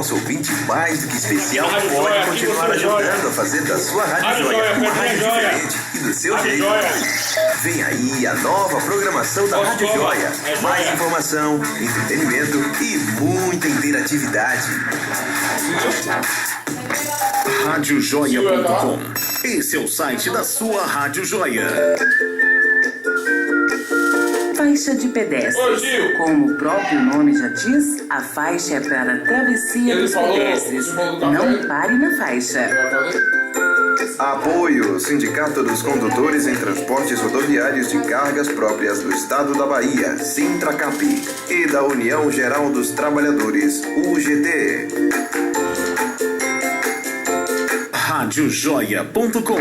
nosso ouvinte mais do que especial pode continuar ajudando a fazer da sua Rádio Joia uma rádio diferente e do seu jeito. Vem aí a nova programação da Rádio Joia. Mais informação, entretenimento e muita interatividade. RádioJoia.com. Esse é o site da sua Rádio Joia. Faixa de pedestres. Como o próprio nome já diz, a faixa é para a travessia dos pedestres. Não pare na faixa. Apoio Sindicato dos Condutores em Transportes Rodoviários de Cargas Próprias do Estado da Bahia, Sintracap, e da União Geral dos Trabalhadores, UGT. RádioJoia.com.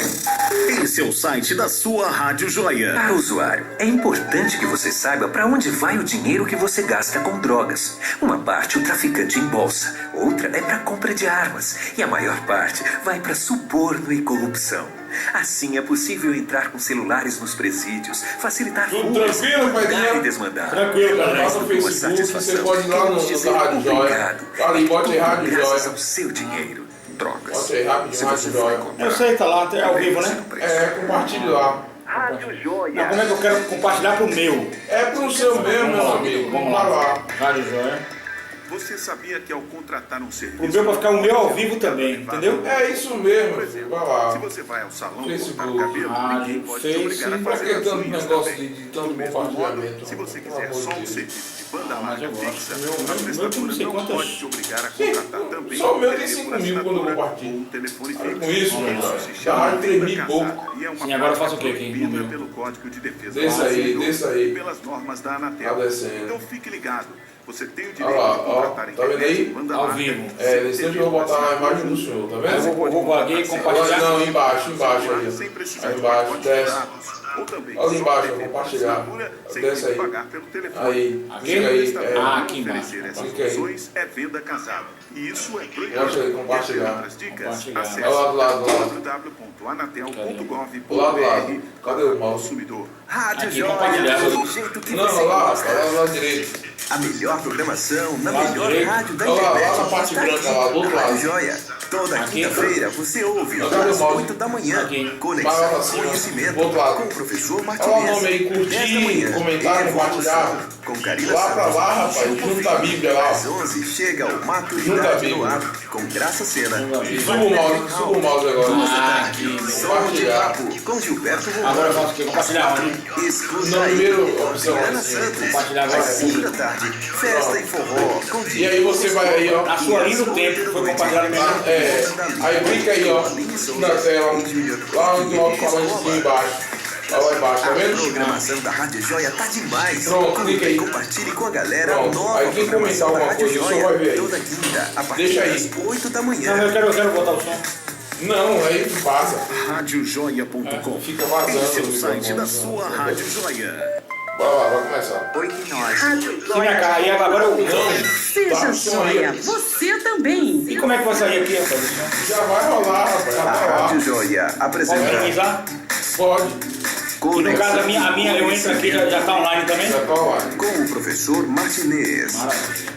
Esse é o site da sua Rádio Joia. Para o usuário, é importante que você saiba para onde vai o dinheiro que você gasta com drogas. Uma parte o traficante embolsa, outra é para compra de armas e a maior parte vai para suborno e corrupção. Assim é possível entrar com celulares nos presídios, facilitar fugas, mandar e desmandar. Tranquilo, cara. Passa no Facebook, você pode ir lá no Rádio Joia. Ali, bote aí Rádio Joia. Graças ao seu dinheiro. Drogas. Bote aí Rádio Joia. Eu sei, tá lá, é ao vivo, né? Compartilhe lá. Rádio Joia. Mas como é que eu quero compartilhar pro meu? É pro seu mesmo, meu amigo. Vamos lá. Rádio Joia. Você sabia que ao contratar um serviço... O meu vai ficar o meu ao vivo também, entendeu? É isso mesmo, Por exemplo, vai lá. se você vai ao salão Facebook, cortar cabelo, ninguém pode te obrigar a fazer as tanto unhas negócio também. de tanto Do mesmo modo, compartilhamento. se você quiser só um serviço de banda Mas eu larga gosto. fixa, Meu a tem não prestadora sei não quantas- pode te obrigar a contratar também Só o meu um tem telefone 5.000 quando eu assinatura compartilho. ou um telefone Olha fixo. com isso, Isso já se chama vai ter Venda mil e Casada pouco. e é uma Sim, agora eu faço o quê prática aqui no proibida meu? pelo Código de Defesa Desce do aí, Consumidor desce aí. e pelas normas da Anatel. Tá descendo. Então fique ligado. Você tem o Olha direito lá, de ó, contratar tá vendo aí? banda Ao larga, vivo. Nesse tempo eu vou botar a imagem do senhor, tá Eu vendo? vou aqui e compartilhar. Não, embaixo aí. sem precisar Aí de embaixo, pacote de desce. dados. Ou também Olha só embaixo, TV compartilhar. assinatura, sem Desce ter que aí. pagar pelo telefone. Aí, Aqui? clica aí. Aqui embaixo. Oferecer essas Clica aí. funções é venda casada. E isso é proibido. Mostra aí, compartilhar. Entre outras dicas, Compartilhar. acesse Olha lá do lado. www.anatel.gov.br. Do lado. Cadê o mouse? Consumidor. Rádio Aqui, Joia, compartilhar. do jeito que Não, você lá gosta. lá direito. A melhor programação na Lá melhor direito. rádio da Olha lá, internet. lá na parte está branca, aqui, lá do outro Rádio lado. Joia. Toda Aqui. quinta-feira você ouve Cadê o às mouse? 8 da manhã. Aqui. Vai Conexão lá pra cima. Conhecimento Do outro lado. com o professor Olha Martinez. o nome aí, 10 da curtir, manhã. comentar, Evolução compartilhar. com Karina Lá pra Santos. lá, rapaz, junta a Bíblia lá. Às 11 chega o Junta a Maturidade Bíblia. no ar com Graça Sena. Suba o mouse agora. Aqui. Som de papo com Gilberto Agora eu Romano. faço o quê? Compartilhar onde? Escuta No aí. primeiro opção. Ana Santos. Compartilhar agora. Às 5 da tarde. Festa e forró com E aí você vai aí, ó. A sua linha do tempo foi compartilhada mesmo. Aí clica aí, ó. Na tela. Lá no alto-falantezinho embaixo. Lá embaixo, tá A vendo? programação da Rádio Joia tá demais. Pronto, clica aí. Compartilhe com a galera Pronto. nova Aí quem programação comentar da alguma Rádio coisa, o senhor Joia. vai ver aí. Toda quinta, a partir Deixa aí. das 8 da Não, manhã. eu quero botar o som. Não, aí vaza. RádioJoia.com. Fica vazando. Esse é o site microfone. da sua Rádio Joia. Bora lá, vai começar. Oi, que nós. Se minha cara aí, agora eu. Seja Tá, joia, você também. E como é que vai sair aqui, rapaz? Já vai rolar, rapaz. Já A vai lá. Rádio Joia Pode apresenta organizar? Pode. E no caso, a minha eu entro aqui, já tá online também? Já tá online. com o professor Martinez. Maravilha.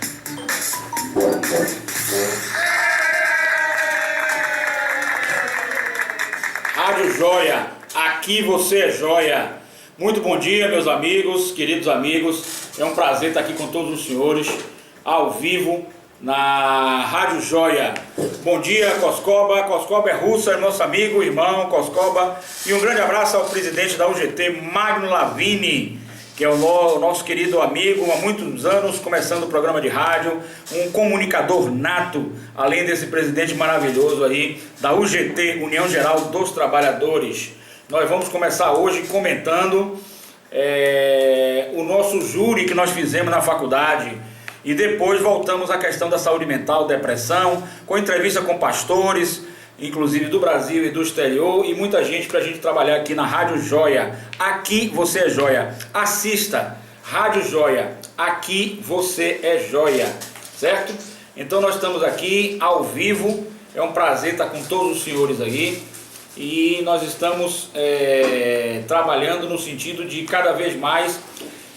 Rádio Joia, aqui você é joia. Muito bom dia, meus amigos, queridos amigos. É um prazer estar aqui com todos os senhores, ao vivo, na Rádio Joia. Bom dia, Coscoba. Coscoba é russa, é nosso amigo, irmão, Coscoba. E um grande abraço ao presidente da UGT, Magno Lavini, que é o nosso querido amigo, há muitos anos, começando o programa de rádio, um comunicador nato, além desse presidente maravilhoso aí, da UGT, União Geral dos Trabalhadores. Nós vamos começar hoje comentando o nosso júri que nós fizemos na faculdade, e depois voltamos à questão da saúde mental, depressão, com entrevista com pastores, inclusive do Brasil e do exterior, e muita gente para a gente trabalhar aqui na Rádio Joia. Aqui você é joia. Assista Rádio Joia. Aqui você é joia, certo? Então nós estamos aqui ao vivo. É um prazer estar com todos os senhores aí, e nós estamos trabalhando no sentido de cada vez mais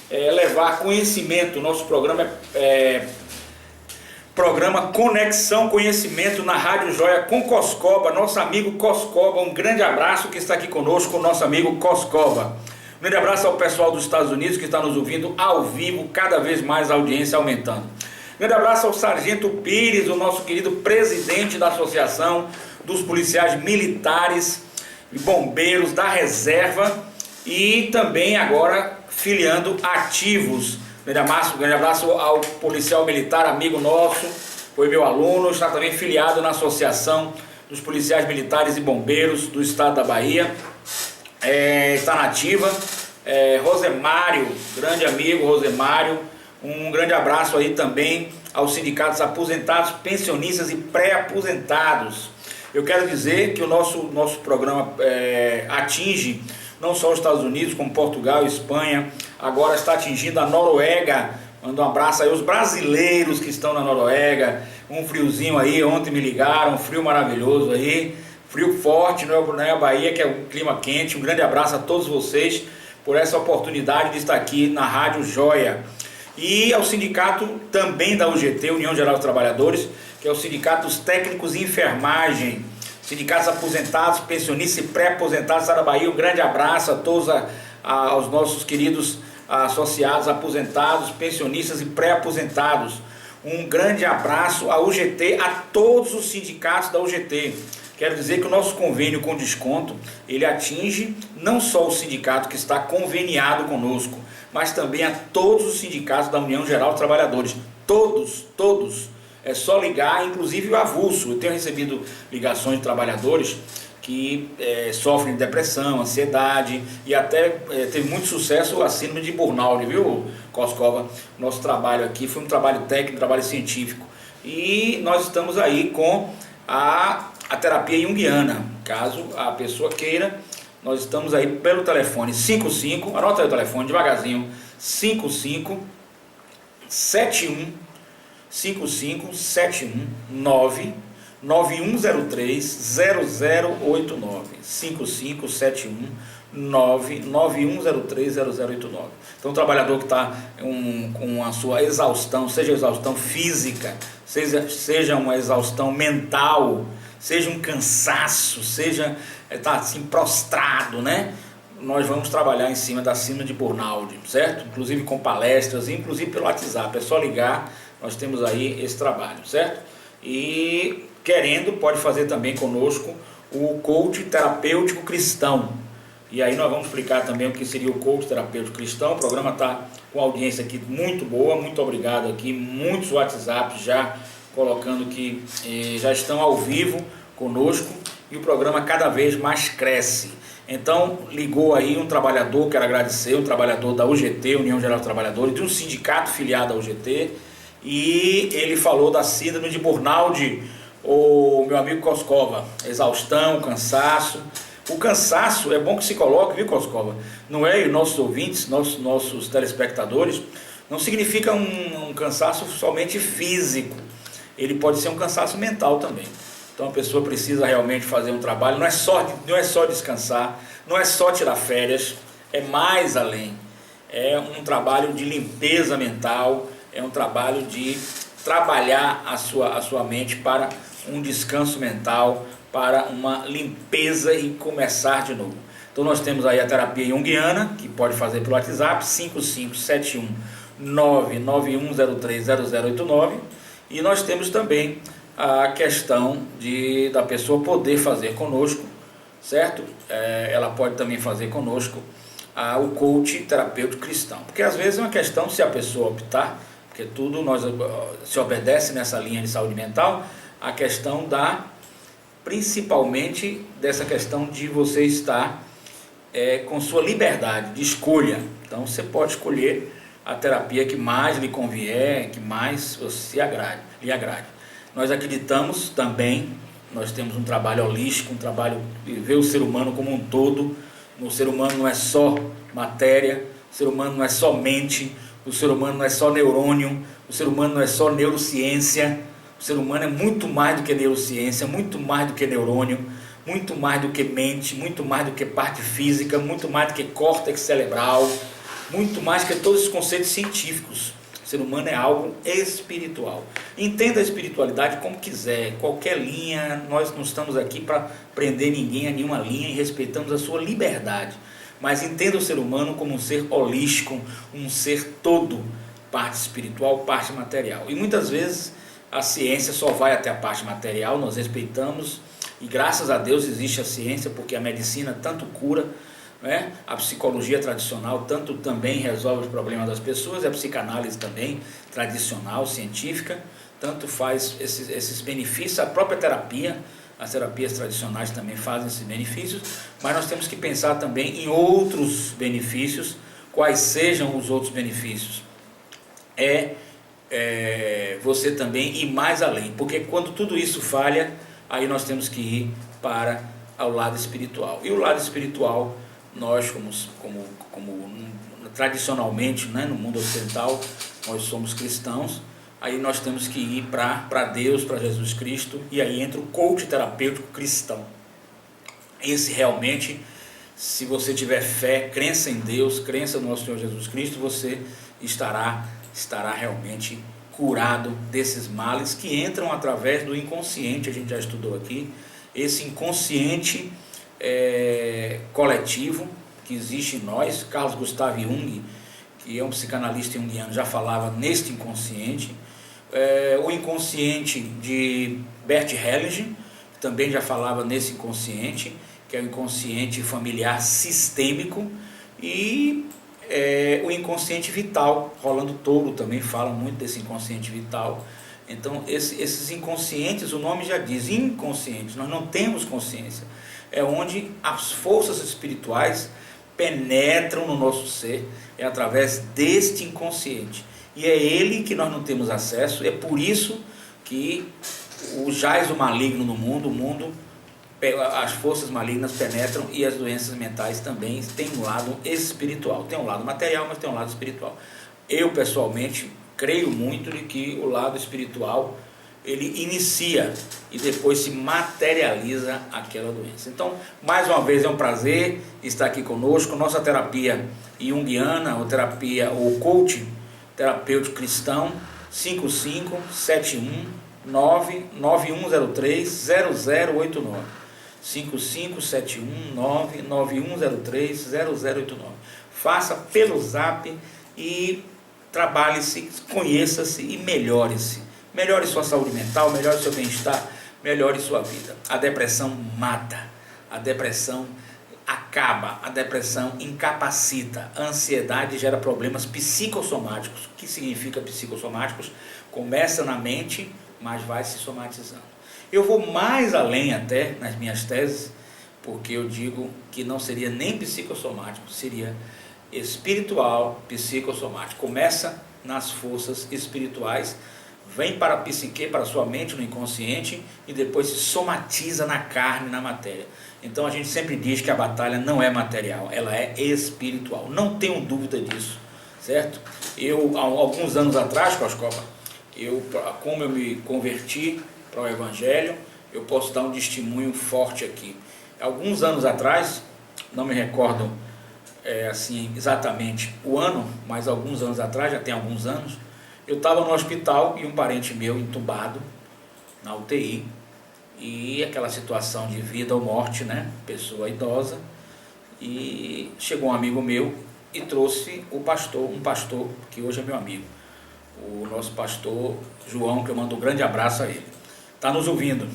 levar conhecimento. Nosso programa programa Conexão Conhecimento na Rádio Joia com Coscoba, nosso amigo Coscoba. Um grande abraço que está aqui conosco, o nosso amigo Coscoba. Um grande abraço ao pessoal dos Estados Unidos que está nos ouvindo ao vivo, cada vez mais a audiência aumentando. Um grande abraço ao Sargento Pires, o nosso querido presidente da Associação dos Policiais Militares e Bombeiros da Reserva e também agora filiando ativos. Um grande abraço ao policial militar, amigo nosso, foi meu aluno, está também filiado na Associação dos Policiais Militares e Bombeiros do Estado da Bahia, está na ativa. Rosemário, grande amigo Rosemário, um grande abraço aí também aos sindicatos aposentados, pensionistas e pré-aposentados. Eu quero dizer que o nosso programa atinge não só os Estados Unidos, como Portugal, Espanha, agora está atingindo a Noruega. Mando um abraço aí aos brasileiros que estão na Noruega. Um friozinho aí, ontem me ligaram, um frio maravilhoso aí, frio forte, não é a Bahia, que é um clima quente. Um grande abraço a todos vocês por essa oportunidade de estar aqui na Rádio Joia. E ao sindicato também da UGT, União Geral dos Trabalhadores, que é o Sindicato dos Técnicos de Enfermagem, sindicatos aposentados, pensionistas e pré-aposentados da Bahia. Um grande abraço a todos, aos nossos queridos associados, aposentados, pensionistas e pré-aposentados. Um grande abraço à UGT, a todos os sindicatos da UGT. Quero dizer que o nosso convênio com desconto, ele atinge não só o sindicato que está conveniado conosco, mas também a todos os sindicatos da União Geral dos Trabalhadores. Todos. É só ligar, inclusive o avulso. Eu tenho recebido ligações de trabalhadores que sofrem de depressão, ansiedade e até teve muito sucesso a síndrome de burnout, viu, Coscova? Nosso trabalho aqui foi um trabalho técnico, um trabalho científico. E nós estamos aí com a terapia junguiana. Caso a pessoa queira, nós estamos aí pelo telefone 55, anota aí o telefone devagarzinho, 55 71 9 9103 0089 5571 9103 0089. Então o trabalhador que está com a sua exaustão, seja exaustão física, seja uma exaustão mental, seja um cansaço, seja está assim prostrado, né? Nós vamos trabalhar em cima da síndrome de burnout, certo? Inclusive com palestras, inclusive pelo WhatsApp, é só ligar, nós temos aí esse trabalho, certo? E querendo, pode fazer também conosco o coach terapêutico cristão. E aí nós vamos explicar também o que seria o coach terapêutico cristão. O programa está com audiência aqui muito boa, muito obrigado aqui, muitos WhatsApps já colocando que já estão ao vivo conosco e o programa cada vez mais cresce. Então ligou aí um trabalhador, quero agradecer, um trabalhador da UGT, União Geral dos Trabalhadores, de um sindicato filiado à UGT, e ele falou da síndrome de burnout, o meu amigo Coscova, exaustão, cansaço. O cansaço é bom que se coloque, viu, Coscova? Não é, e nossos ouvintes, nossos telespectadores, não significa um cansaço somente físico, ele pode ser um cansaço mental também. Então a pessoa precisa realmente fazer um trabalho, não é só descansar, não é só tirar férias, é mais além. É um trabalho de limpeza mental, é um trabalho de trabalhar a sua mente para um descanso mental, para uma limpeza e começar de novo. Então nós temos aí a terapia junguiana, que pode fazer pelo WhatsApp, 5571 99103 0089, e nós temos também a questão da pessoa poder fazer conosco, certo? Ela pode também fazer conosco o coach terapêutico cristão, porque às vezes é uma questão, se a pessoa optar, porque tudo nós se obedece nessa linha de saúde mental, a questão principalmente dessa questão de você estar com sua liberdade de escolha. Então você pode escolher a terapia que mais lhe convier, que mais lhe agrade. Nós acreditamos também, nós temos um trabalho holístico, um trabalho de ver o ser humano como um todo. O ser humano não é só matéria, o ser humano não é só mente, o ser humano não é só neurônio, o ser humano não é só neurociência, o ser humano é muito mais do que neurociência, muito mais do que neurônio, muito mais do que mente, muito mais do que parte física, muito mais do que córtex cerebral, muito mais que todos os conceitos científicos. O ser humano é algo espiritual. Entenda a espiritualidade como quiser, qualquer linha. Nós não estamos aqui para prender ninguém a nenhuma linha e respeitamos a sua liberdade. Mas entenda o ser humano como um ser holístico, um ser todo, parte espiritual, parte material. E muitas vezes a ciência só vai até a parte material, nós respeitamos, e graças a Deus existe a ciência, porque a medicina tanto cura, né? A psicologia tradicional tanto também resolve os problemas das pessoas, a psicanálise também, tradicional, científica, tanto faz esses benefícios, a própria terapia, as terapias tradicionais também fazem esses benefícios, mas nós temos que pensar também em outros benefícios, quais sejam os outros benefícios. Você também ir mais além, porque quando tudo isso falha, aí nós temos que ir para o lado espiritual. E o lado espiritual, nós como tradicionalmente, né, no mundo ocidental, nós somos cristãos, aí nós temos que ir para Deus, para Jesus Cristo, e aí entra o coach terapêutico cristão. Esse realmente, se você tiver fé, crença em Deus, crença no nosso Senhor Jesus Cristo, você estará realmente curado desses males que entram através do inconsciente. A gente já estudou aqui, esse inconsciente coletivo que existe em nós. Carl Gustav Jung, que é um psicanalista junguiano, já falava neste inconsciente. O inconsciente de Bert Hellinger também já falava nesse inconsciente, que é o inconsciente familiar sistêmico, e o inconsciente vital. Rolando Touro também fala muito desse inconsciente vital. Então esses inconscientes, o nome já diz, inconscientes, nós não temos consciência, é onde as forças espirituais penetram no nosso ser, é através deste inconsciente, e é ele que nós não temos acesso. É por isso que jaz o maligno no mundo, as forças malignas penetram, e as doenças mentais também têm um lado espiritual, tem um lado material, mas tem um lado espiritual. Eu pessoalmente creio muito de que o lado espiritual, ele inicia e depois se materializa aquela doença. Então, mais uma vez, é um prazer estar aqui conosco. Nossa terapia junguiana, o coach terapêutico cristão, 5571-9103-0089. 5571-9103-0089. Faça pelo Zap e trabalhe-se, conheça-se e melhore-se. Melhore sua saúde mental, melhore seu bem-estar, melhore sua vida. A depressão mata, a depressão acaba, a depressão incapacita, a ansiedade gera problemas psicossomáticos. O que significa psicossomáticos? Começa na mente, mas vai se somatizando. Eu vou mais além até nas minhas teses, porque eu digo que não seria nem psicossomático, seria espiritual, psicossomático. Começa nas forças espirituais, vem para a psique, para a sua mente, no inconsciente, e depois se somatiza na carne, na matéria. Então a gente sempre diz que a batalha não é material, ela é espiritual. Não tenho dúvida disso, certo? Eu, há alguns anos atrás, Coscopa, como eu me converti para o Evangelho, eu posso dar um testemunho forte aqui. Alguns anos atrás, não me recordo assim exatamente o ano, mas alguns anos atrás, já tem alguns anos, eu estava no hospital e um parente meu entubado na UTI, e aquela situação de vida ou morte, né? Pessoa idosa, e chegou um amigo meu e trouxe um pastor que hoje é meu amigo, o nosso pastor João, que eu mando um grande abraço a ele, está nos ouvindo.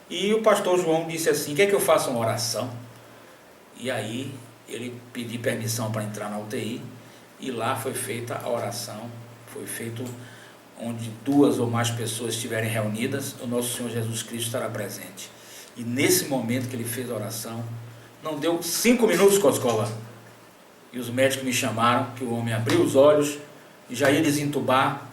E o pastor João disse assim: quer que eu faça uma oração? E aí ele pediu permissão para entrar na UTI, e lá foi feita a oração. Foi feito onde 2 ou mais pessoas estiverem reunidas, o nosso Senhor Jesus Cristo estará presente. E nesse momento que ele fez a oração, não deu 5 minutos, Coscola, e os médicos me chamaram, que o homem abriu os olhos e já ia desentubar,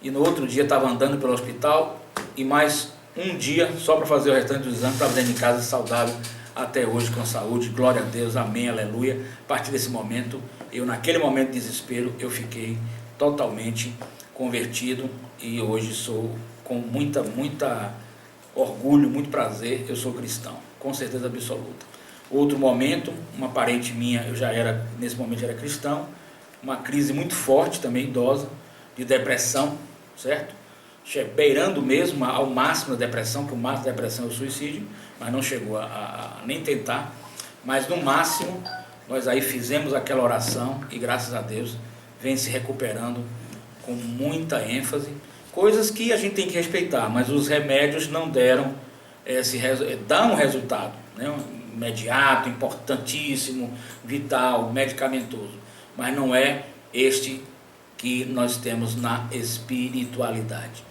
e no outro dia estava andando pelo hospital, e mais um dia só para fazer o restante do exame, estava dentro de casa saudável até hoje, com saúde. Glória a Deus, amém, aleluia. A partir desse momento, naquele momento de desespero, eu fiquei totalmente convertido, e hoje sou, com muita orgulho, muito prazer, eu sou cristão, com certeza absoluta. Outro momento, uma parente minha, nesse momento era cristão, uma crise muito forte também, idosa, de depressão, certo? Beirando mesmo ao máximo da depressão, que o máximo da depressão é o suicídio, mas não chegou a nem tentar. Mas no máximo, nós aí fizemos aquela oração e graças a Deus vem se recuperando com muita ênfase. Coisas que a gente tem que respeitar, mas os remédios não deram dão um resultado, né? Imediato, importantíssimo, vital, medicamentoso, mas não é este que nós temos na espiritualidade.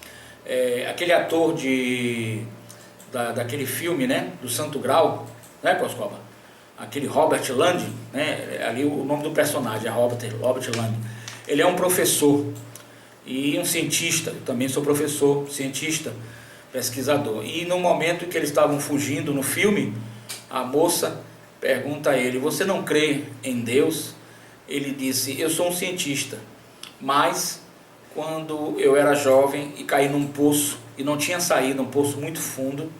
Aquele ator daquele filme, né, do Santo Grau, né, Coscoba? Aquele Robert Land, né, ali o nome do personagem é Robert Land. Ele é um professor e um cientista. Eu também sou professor, cientista, pesquisador. E no momento em que eles estavam fugindo no filme, a moça pergunta a ele: você não crê em Deus? Ele disse: eu sou um cientista, mas quando eu era jovem e caí num poço e não tinha saído, um poço muito fundo,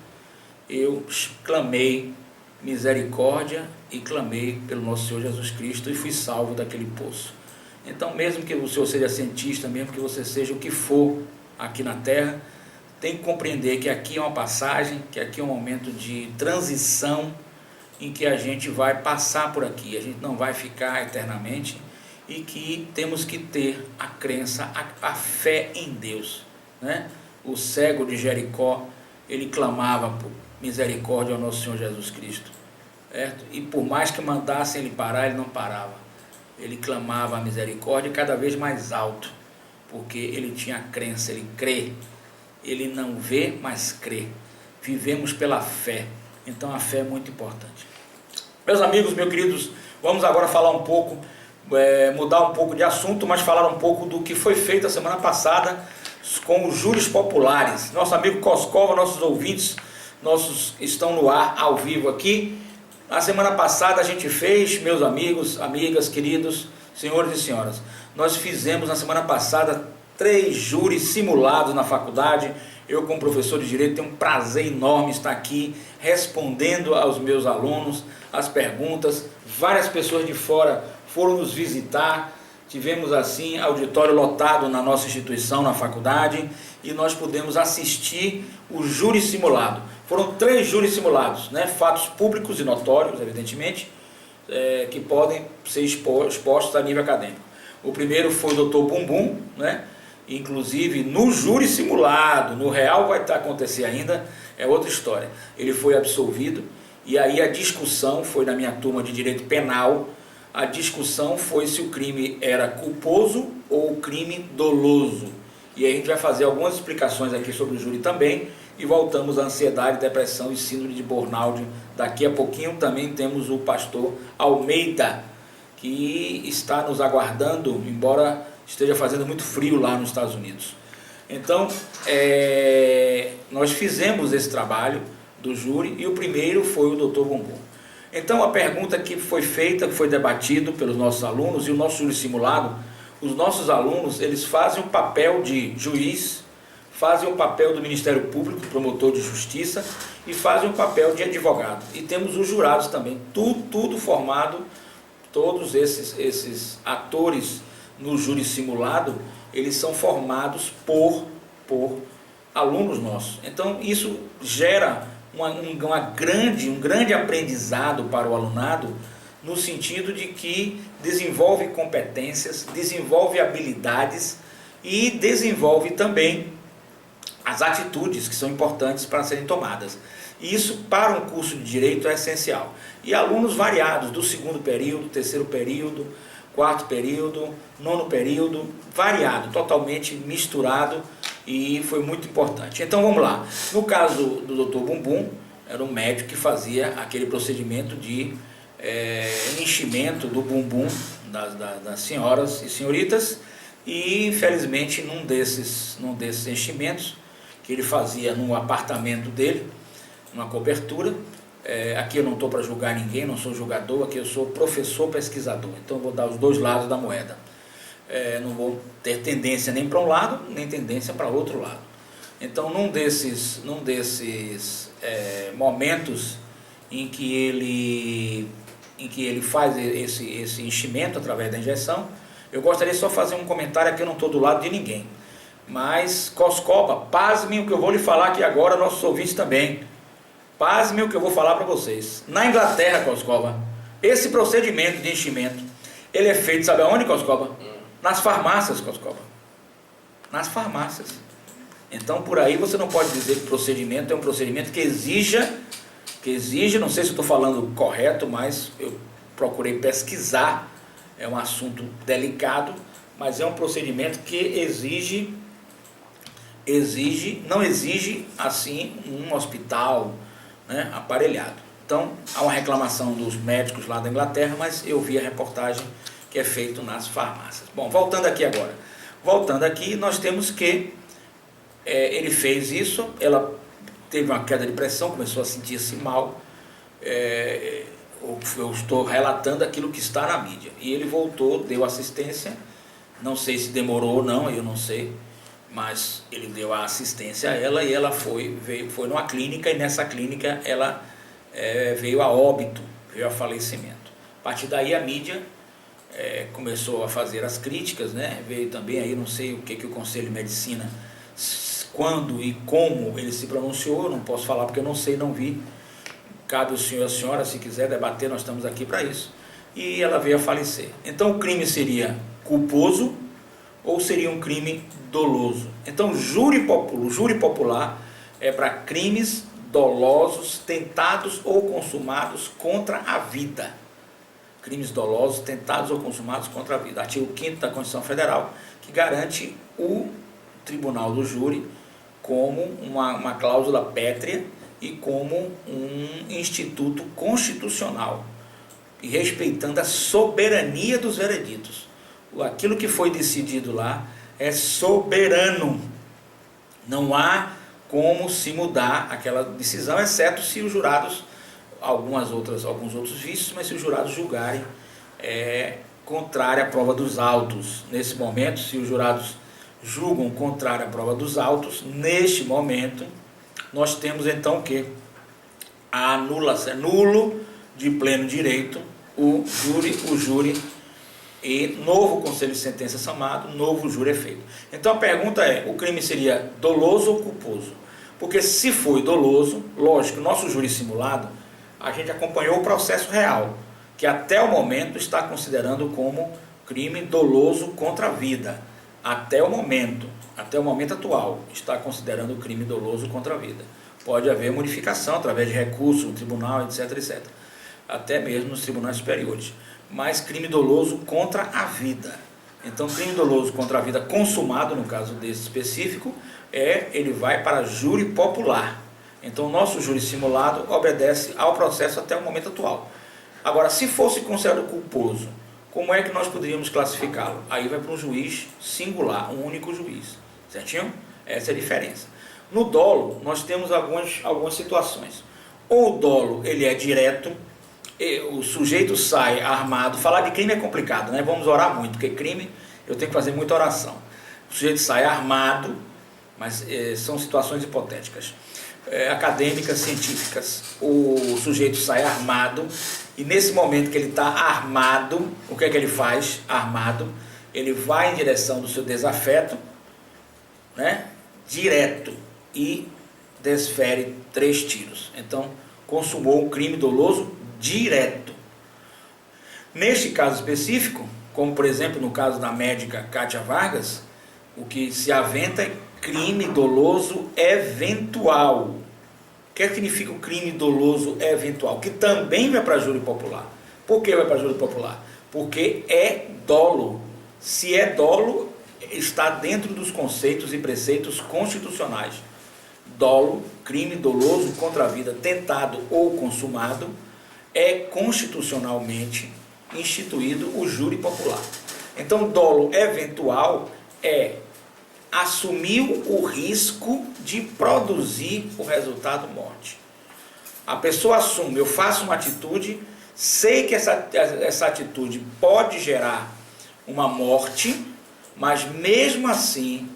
eu clamei misericórdia e clamei pelo nosso Senhor Jesus Cristo e fui salvo daquele poço. Então, mesmo que o senhor seja cientista, mesmo que você seja o que for aqui na Terra, tem que compreender que aqui é uma passagem, que aqui é um momento de transição em que a gente vai passar por aqui, a gente não vai ficar eternamente, e que temos que ter a crença, a fé em Deus, né? O cego de Jericó, ele clamava por misericórdia ao nosso Senhor Jesus Cristo, certo? E por mais que mandassem ele parar, ele não parava. Ele clamava a misericórdia cada vez mais alto, porque ele tinha crença, ele crê. Ele não vê, mas crê. Vivemos pela fé. Então a fé é muito importante. Meus amigos, meus queridos, vamos agora falar um pouco, mudar um pouco de assunto, mas falar um pouco do que foi feito a semana passada com os júris populares. Nosso amigo Coscova, nossos ouvintes, nossos estão no ar, ao vivo aqui. Na semana passada a gente fez, meus amigos, amigas, queridos, senhores e senhoras, nós fizemos na semana passada 3 júris simulados na faculdade. Eu, como professor de Direito, tenho um prazer enorme estar aqui respondendo aos meus alunos as perguntas. Várias pessoas de fora foram nos visitar, tivemos assim auditório lotado na nossa instituição, na faculdade, e nós pudemos assistir o júri simulado. Foram 3 júris simulados, né? Fatos públicos e notórios, evidentemente, que podem ser expostos a nível acadêmico. O primeiro foi o Dr. Bumbum, né? Inclusive no júri simulado, no real vai acontecer ainda, é outra história. Ele foi absolvido, e aí a discussão foi na minha turma de Direito Penal. A discussão foi se o crime era culposo ou crime doloso. E aí a gente vai fazer algumas explicações aqui sobre o júri também, e voltamos à ansiedade, depressão e síndrome de burnout. Daqui a pouquinho também temos o pastor Almeida, que está nos aguardando, embora esteja fazendo muito frio lá nos Estados Unidos. Então, nós fizemos esse trabalho do júri, e o primeiro foi o Dr. Bumbum. Então, a pergunta que foi feita, que foi debatido pelos nossos alunos, e o nosso júri simulado, os nossos alunos, eles fazem o papel de juiz, fazem o papel do Ministério Público, promotor de justiça, e fazem o papel de advogado. E temos os jurados também, tudo formado, todos esses atores no júri simulado, eles são formados por alunos nossos. Então isso gera um grande aprendizado para o alunado, no sentido de que desenvolve competências, desenvolve habilidades e desenvolve também as atitudes que são importantes para serem tomadas. E isso, para um curso de Direito, é essencial. E alunos variados, do 2º período, 3º período, 4º período, 9º período, variado, totalmente misturado, e foi muito importante. Então vamos lá. No caso do Dr. Bumbum, era um médico que fazia aquele procedimento de enchimento do bumbum das senhoras e senhoritas, e infelizmente num desses enchimentos que ele fazia no apartamento dele, uma cobertura, aqui eu não estou para julgar ninguém, não sou julgador, aqui eu sou professor pesquisador, então eu vou dar os 2 lados da moeda. Não vou ter tendência nem para um lado, nem tendência para outro lado. Então, num desses momentos em que ele faz esse enchimento através da injeção, Eu gostaria só de fazer um comentário aqui, eu não estou do lado de ninguém. Mas, Coscoba, pasmem o que eu vou lhe falar aqui agora, nossos ouvintes também. Pasmem o que eu vou falar para vocês. Na Inglaterra, Coscoba, esse procedimento de enchimento, ele é feito, sabe aonde, Coscoba? Nas farmácias, Coscoba. Nas farmácias. Então, por aí você não pode dizer que o procedimento é um procedimento que exige, não sei se eu estou falando correto, mas eu procurei pesquisar, é um assunto delicado, mas é um procedimento que não exige assim um hospital, né, aparelhado. Então há uma reclamação dos médicos lá da Inglaterra, mas eu vi a reportagem que é feito nas farmácias. Bom, voltando aqui agora. Voltando aqui, nós temos que ele fez isso, ela teve uma queda de pressão, começou a sentir-se mal. Eu estou relatando aquilo que está na mídia. E ele voltou, deu assistência, não sei se demorou ou não, eu não sei, mas ele deu a assistência a ela e ela foi numa clínica, e nessa clínica ela veio a óbito, veio a falecimento. A partir daí a mídia começou a fazer as críticas, né? Veio também aí, não sei o que o Conselho de Medicina, quando e como ele se pronunciou, eu não posso falar porque eu não sei, não vi. Cabe o senhor e a senhora, se quiser debater, nós estamos aqui para isso. E ela veio a falecer. Então o crime seria culposo ou seria um crime doloso? Então júri popular é para crimes dolosos, tentados ou consumados contra a vida. Crimes dolosos, tentados ou consumados contra a vida. Artigo 5º da Constituição Federal, que garante o tribunal do júri como uma cláusula pétrea e como um instituto constitucional, e respeitando a soberania dos vereditos. Aquilo que foi decidido lá é soberano. Não há como se mudar aquela decisão, exceto se os jurados, alguns outros vícios, mas se os jurados julgarem contrária à prova dos autos. Nesse momento, se os jurados julgam contrária à prova dos autos, neste momento, nós temos então o que? A anulação, nulo de pleno direito o júri e novo conselho de sentença chamado, novo júri é feito. Então a pergunta é, o crime seria doloso ou culposo? Porque se foi doloso, lógico, o nosso júri simulado, a gente acompanhou o processo real, que até o momento está considerando como crime doloso contra a vida. Até o momento atual, está considerando o crime doloso contra a vida. Pode haver modificação através de recurso no tribunal, etc, etc. Até mesmo nos tribunais superiores. Mas crime doloso contra a vida. Então, crime doloso contra a vida consumado, no caso desse específico, ele vai para júri popular. Então, o nosso júri simulado obedece ao processo até o momento atual. Agora, se fosse considerado culposo, como é que nós poderíamos classificá-lo? Aí vai para um juiz singular, um único juiz. Certinho? Essa é a diferença. No dolo, nós temos algumas situações. Ou o dolo, ele é direto, o sujeito sai armado. Falar de crime é complicado, né? Vamos orar muito, porque crime eu tenho que fazer muita oração. O sujeito sai armado, mas são situações hipotéticas, acadêmicas, científicas. O sujeito sai armado e nesse momento que ele está armado, o que é que ele faz? Armado, ele vai em direção do seu desafeto, né? Direto, e desfere 3 tiros. Então, consumou um crime doloso direto. Neste caso específico, como por exemplo no caso da médica Kátia Vargas, o que se aventa é crime doloso eventual. O que significa o crime doloso eventual? Que também vai para júri popular. Por que vai para júri popular? Porque é dolo. Se é dolo, está dentro dos conceitos e preceitos constitucionais. Dolo, crime doloso contra a vida tentado ou consumado, é constitucionalmente instituído o júri popular. Então, dolo eventual é assumir o risco de produzir o resultado morte. A pessoa assume, eu faço uma atitude, sei que essa atitude pode gerar uma morte, mas mesmo assim,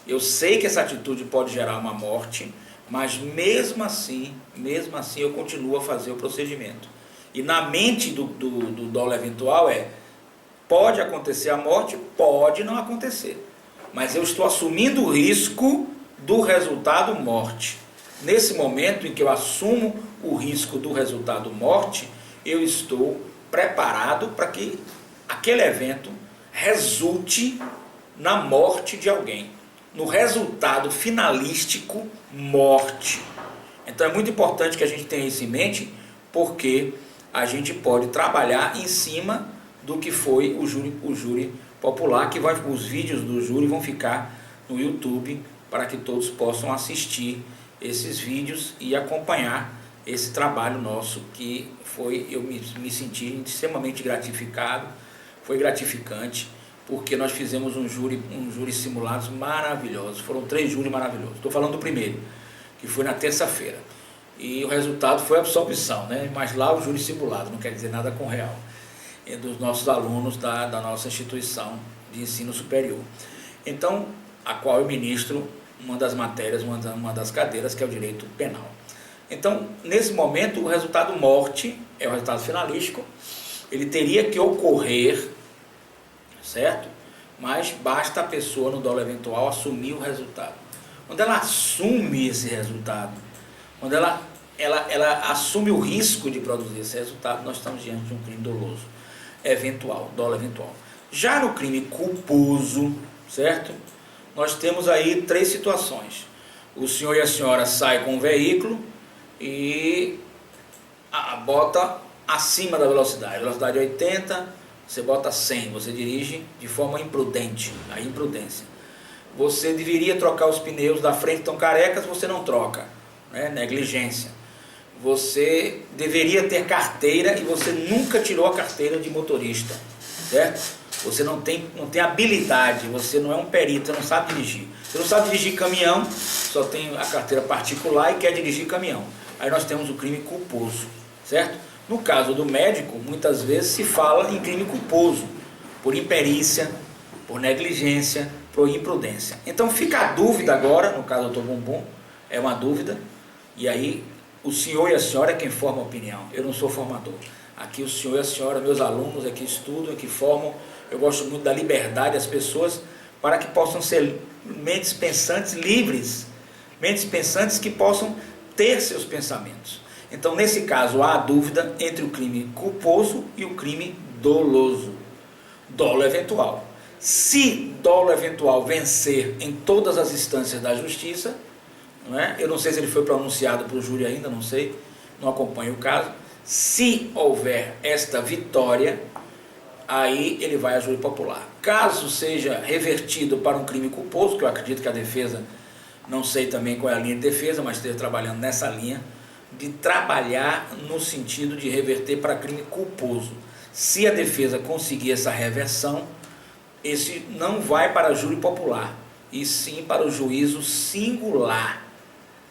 eu sei que essa atitude pode gerar uma morte, mas mesmo assim eu continuo a fazer o procedimento. E na mente do dolo eventual Pode acontecer a morte, pode não acontecer. Mas eu estou assumindo o risco do resultado morte. Nesse momento em que eu assumo o risco do resultado morte, eu estou preparado para que aquele evento resulte na morte de alguém. No resultado finalístico, morte. Então é muito importante que a gente tenha isso em mente, porque a gente pode trabalhar em cima do que foi o júri popular, que os vídeos do júri vão ficar no YouTube para que todos possam assistir esses vídeos e acompanhar esse trabalho nosso, que eu me senti extremamente gratificado, foi gratificante, porque nós fizemos um júri simulados maravilhosos, foram 3 júris maravilhosos. Estou falando do primeiro, que foi na terça-feira, e o resultado foi absolvição, né? Mas lá o júri simulado, não quer dizer nada com real, dos nossos alunos da nossa instituição de ensino superior. Então, a qual eu ministro uma das matérias, uma das cadeiras, que é o direito penal. Então, nesse momento, o resultado morte é o resultado finalístico, ele teria que ocorrer, certo? Mas basta a pessoa, no dolo eventual, assumir o resultado. Quando ela assume esse resultado, quando ela assume o risco de produzir esse resultado, nós estamos diante de um crime doloso, eventual, dolo eventual. Já no crime culposo, certo? Nós temos aí 3 situações. O senhor e a senhora saem com um veículo e bota acima da velocidade. A velocidade é 80, você bota 100, você dirige de forma imprudente, a imprudência. Você deveria trocar os pneus da frente, estão carecas, você não troca, né? Negligência. Você deveria ter carteira e você nunca tirou a carteira de motorista, certo? Você não tem habilidade, você não é um perito, você não sabe dirigir. Você não sabe dirigir caminhão, só tem a carteira particular e quer dirigir caminhão. Aí nós temos o crime culposo, certo? No caso do médico, muitas vezes se fala em crime culposo, por imperícia, por negligência, por imprudência. Então fica a dúvida agora, no caso do Dr. Bumbum, é uma dúvida, e aí o senhor e a senhora é quem forma a opinião, eu não sou formador. Aqui o senhor e a senhora, meus alunos, é que estudam, é que formam. Eu gosto muito da liberdade das pessoas, para que possam ser mentes pensantes livres, mentes pensantes que possam ter seus pensamentos. Então, nesse caso, há a dúvida entre o crime culposo e o crime doloso. Dolo eventual. Se dolo eventual vencer em todas as instâncias da justiça, não é? Eu não sei se ele foi pronunciado para o júri ainda, não sei, não acompanho o caso. Se houver esta vitória, aí ele vai a júri popular. Caso seja revertido para um crime culposo, que eu acredito que a defesa, não sei também qual é a linha de defesa, mas esteja trabalhando nessa linha, de trabalhar no sentido de reverter para crime culposo. Se a defesa conseguir essa reversão, esse não vai para júri popular, e sim para o juízo singular.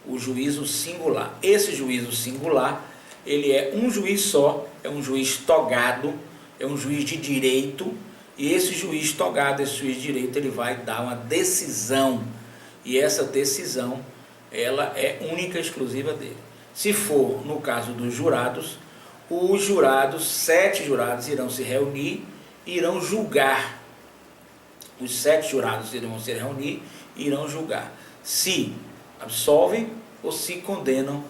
O juízo singular. Esse juízo singular, ele é um juiz só, é um juiz togado, é um juiz de direito, e esse juiz togado, esse juiz de direito, ele vai dar uma decisão, e essa decisão, ela é única e exclusiva dele. Se for no caso dos jurados, os jurados, 7 jurados irão se reunir e irão julgar. Os 7 jurados irão se reunir e irão julgar se absolvem ou se condenam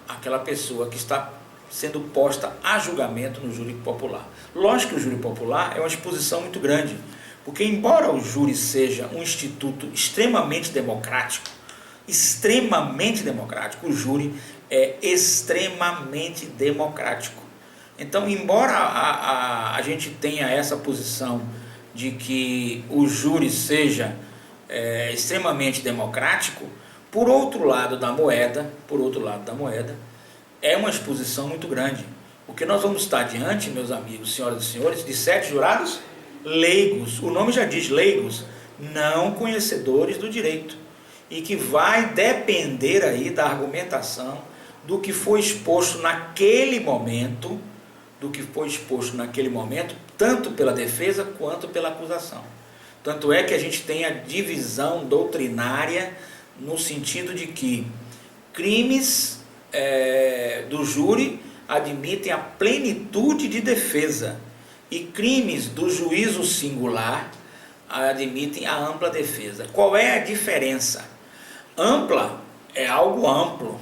aquela pessoa que está sendo posta a julgamento no júri popular. Lógico que o júri popular é uma exposição muito grande, porque embora o júri seja um instituto extremamente democrático, o júri é extremamente democrático. Então, embora a gente tenha essa posição de que o júri seja extremamente democrático, por outro lado da moeda, é uma exposição muito grande, porque nós vamos estar diante, meus amigos, senhoras e senhores, de 7 jurados leigos, o nome já diz leigos, não conhecedores do direito, e que vai depender aí da argumentação, do que foi exposto naquele momento, tanto pela defesa quanto pela acusação. Tanto é que a gente tem a divisão doutrinária no sentido de que crimes do júri admitem a plenitude de defesa e crimes do juízo singular admitem a ampla defesa. Qual é a diferença? Ampla é algo amplo,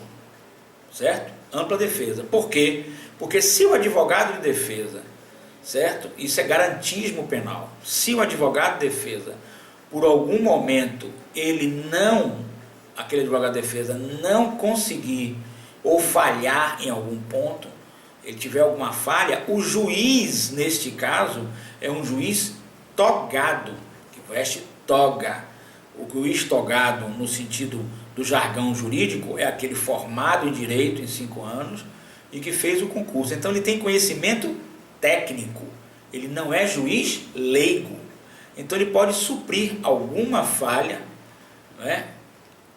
certo? Ampla defesa. Por quê? Porque se o advogado de defesa, certo? Isso é garantismo penal. Se o advogado de defesa, por algum momento, aquele advogado de defesa não conseguir ou falhar em algum ponto, ele tiver alguma falha, o juiz, neste caso, é um juiz togado, que veste toga. O juiz togado, no sentido do jargão jurídico, é aquele formado em direito em 5 anos e que fez o concurso. Então ele tem conhecimento técnico, ele não é juiz leigo. Então ele pode suprir alguma falha, não é?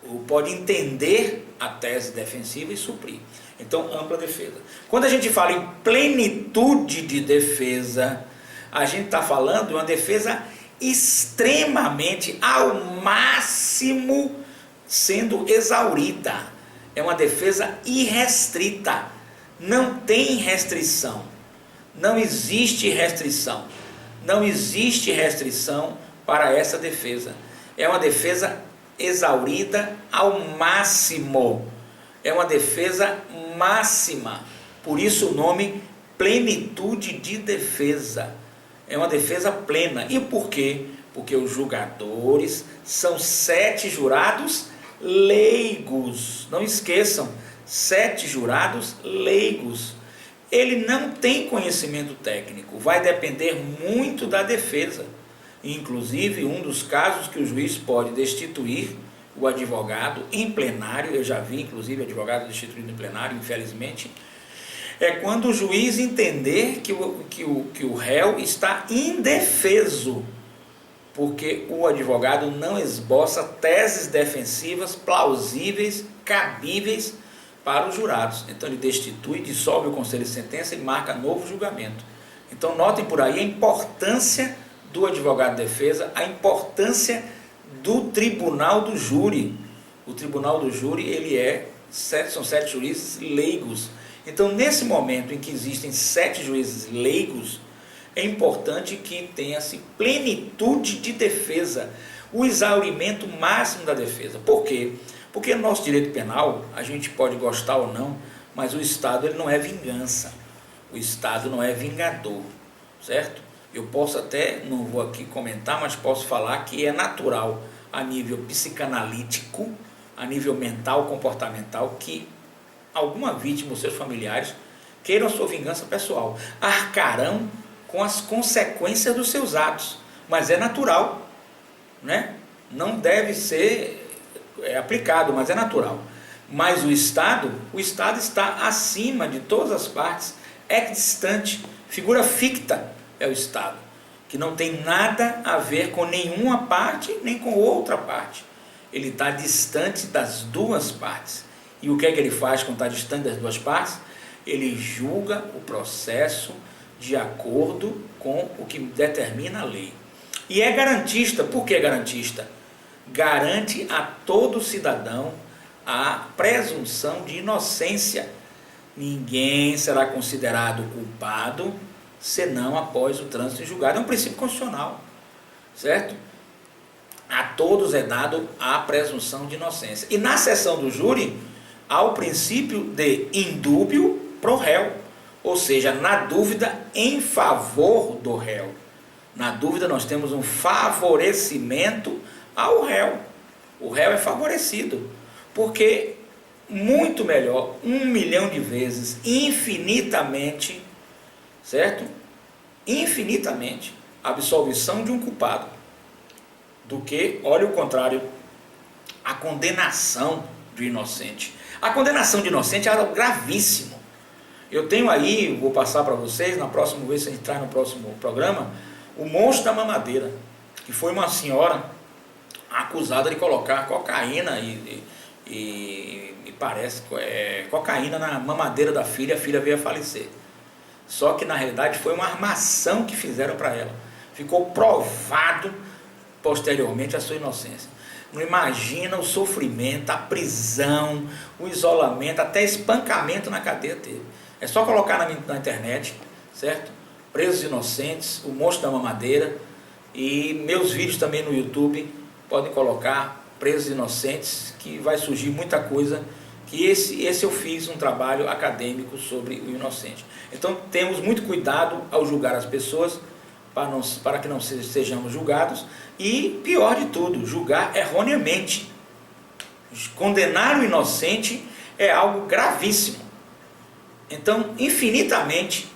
Ou pode entender a tese defensiva e suprir. Então, ampla defesa. Quando a gente fala em plenitude de defesa, a gente está falando de uma defesa extremamente, ao máximo, sendo exaurida. É uma defesa irrestrita. Não tem restrição. Não existe restrição. Não existe restrição para essa defesa. É uma defesa exaurida ao máximo. É uma defesa máxima. Por isso o nome plenitude de defesa. É uma defesa plena. E por quê? Porque os julgadores são 7 jurados leigos. Não esqueçam, 7 jurados leigos. Ele não tem conhecimento técnico, vai depender muito da defesa. Inclusive, um dos casos que o juiz pode destituir o advogado em plenário, eu já vi inclusive advogado destituído em plenário, infelizmente, é quando o juiz entender que o réu está indefeso, porque o advogado não esboça teses defensivas plausíveis, cabíveis para os jurados. Então ele destitui, dissolve o conselho de sentença e marca novo julgamento. Então notem por aí a importância do advogado de defesa, a importância do tribunal do júri. O tribunal do júri, são 7 juízes leigos. Então, nesse momento em que existem 7 juízes leigos, é importante que tenha-se plenitude de defesa, o exaurimento máximo da defesa. Por quê? Porque no nosso direito penal, a gente pode gostar ou não, mas o Estado ele não é vingança. O Estado não é vingador, certo? Eu posso até, não vou aqui comentar, mas posso falar que é natural a nível psicanalítico, a nível mental, comportamental, que alguma vítima ou seus familiares queiram a sua vingança pessoal, arcarão com as consequências dos seus atos, mas é natural, né? Não deve ser aplicado, mas é natural. Mas o Estado está acima de todas as partes, equidistante, figura ficta é o Estado, que não tem nada a ver com nenhuma parte nem com outra parte. Ele está distante das duas partes. E o que é que ele faz quando está distante das duas partes? Ele julga o processo de acordo com o que determina a lei. E é garantista. Por que é garantista? Garante a todo cidadão a presunção de inocência. Ninguém será considerado culpado senão após o trânsito em julgado. É um princípio constitucional, certo? A todos é dado a presunção de inocência. E na sessão do júri, há o princípio de indúbio pro réu, ou seja, na dúvida em favor do réu. Na dúvida nós temos um favorecimento ao réu. O réu é favorecido, porque muito melhor, 1 milhão de vezes, infinitamente, certo? Infinitamente, a absolvição de um culpado, do que, olha o contrário, a condenação do inocente. A condenação de inocente é algo gravíssimo. Eu tenho aí, vou passar para vocês, na próxima vez, se a gente entrar no próximo programa, o monstro da mamadeira, que foi uma senhora acusada de colocar cocaína e parece cocaína na mamadeira da filha, a filha veio a falecer. Só que na realidade foi uma armação que fizeram para ela. Ficou provado posteriormente a sua inocência. Não imagina o sofrimento, a prisão, o isolamento, até espancamento na cadeia teve. É só colocar na internet, certo? Presos Inocentes, O Monstro da Mamadeira, e meus vídeos também no YouTube, podem colocar Presos Inocentes, que vai surgir muita coisa, que esse eu fiz um trabalho acadêmico sobre o inocente. Então temos muito cuidado ao julgar as pessoas, para que não sejamos julgados, e pior de tudo, julgar erroneamente. Condenar o inocente é algo gravíssimo. Então, infinitamente,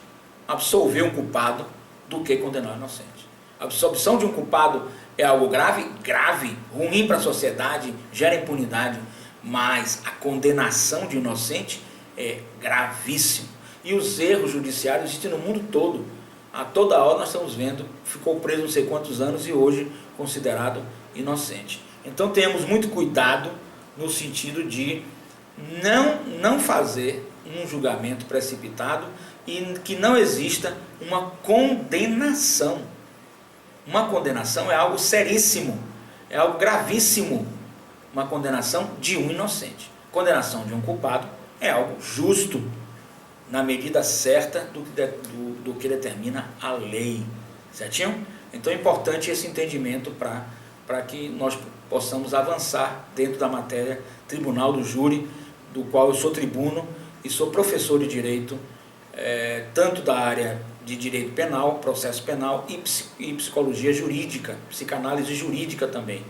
absolver um culpado do que condenar o inocente. A absolvição de um culpado é algo grave, ruim para a sociedade, gera impunidade, mas a condenação de inocente é gravíssimo. E os erros judiciários existem no mundo todo. A toda hora nós estamos vendo, ficou preso não sei quantos anos e hoje considerado inocente. Então temos muito cuidado no sentido de não fazer um julgamento precipitado e que não exista uma condenação. Uma condenação é algo seríssimo, é algo gravíssimo. Uma condenação de um inocente. Condenação de um culpado é algo justo, na medida certa do que determina a lei. Certinho? Então é importante esse entendimento para que nós possamos avançar dentro da matéria Tribunal do Júri, do qual eu sou tribuno e sou professor de Direito, tanto da área de Direito Penal, Processo Penal e Psicologia Jurídica, Psicanálise Jurídica também,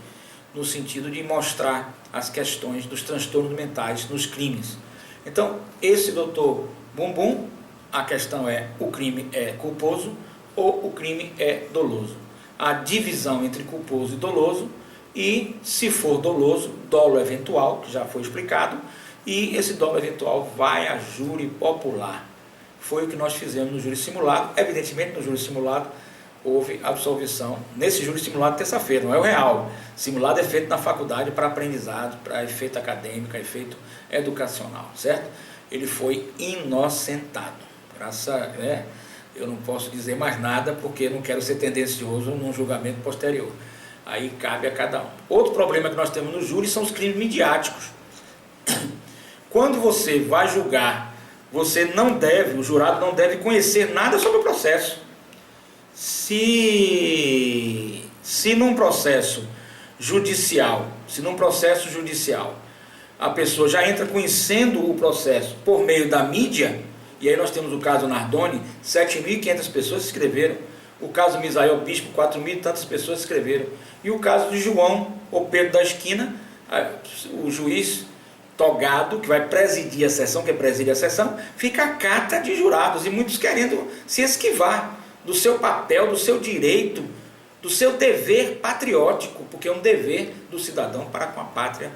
no sentido de mostrar as questões dos transtornos mentais nos crimes. Então, esse doutor Bumbum, a questão é: o crime é culposo ou o crime é doloso? A divisão entre culposo e doloso, e se for doloso, dolo eventual, que já foi explicado, e esse dolo eventual vai a júri popular. Foi o que nós fizemos no júri simulado. Evidentemente, no júri simulado houve absolvição. Nesse júri simulado, terça-feira, não é o real. Simulado é feito na faculdade para aprendizado, para efeito acadêmico, efeito educacional, certo? Ele foi inocentado. Eu não posso dizer mais nada porque não quero ser tendencioso num julgamento posterior. Aí cabe a cada um. Outro problema que nós temos no júri são os crimes midiáticos. Quando você vai julgar, o jurado não deve conhecer nada sobre o processo. Se num processo judicial, a pessoa já entra conhecendo o processo por meio da mídia, e aí nós temos o caso Nardoni, 7.500 pessoas escreveram, o caso Misael Bispo, 4.000 e tantas pessoas escreveram, e o caso de João, o Pedro da Esquina, o juiz togado, que vai presidir a sessão, que preside a sessão, fica a cata de jurados, e muitos querendo se esquivar do seu papel, do seu direito, do seu dever patriótico, porque é um dever do cidadão para com a pátria,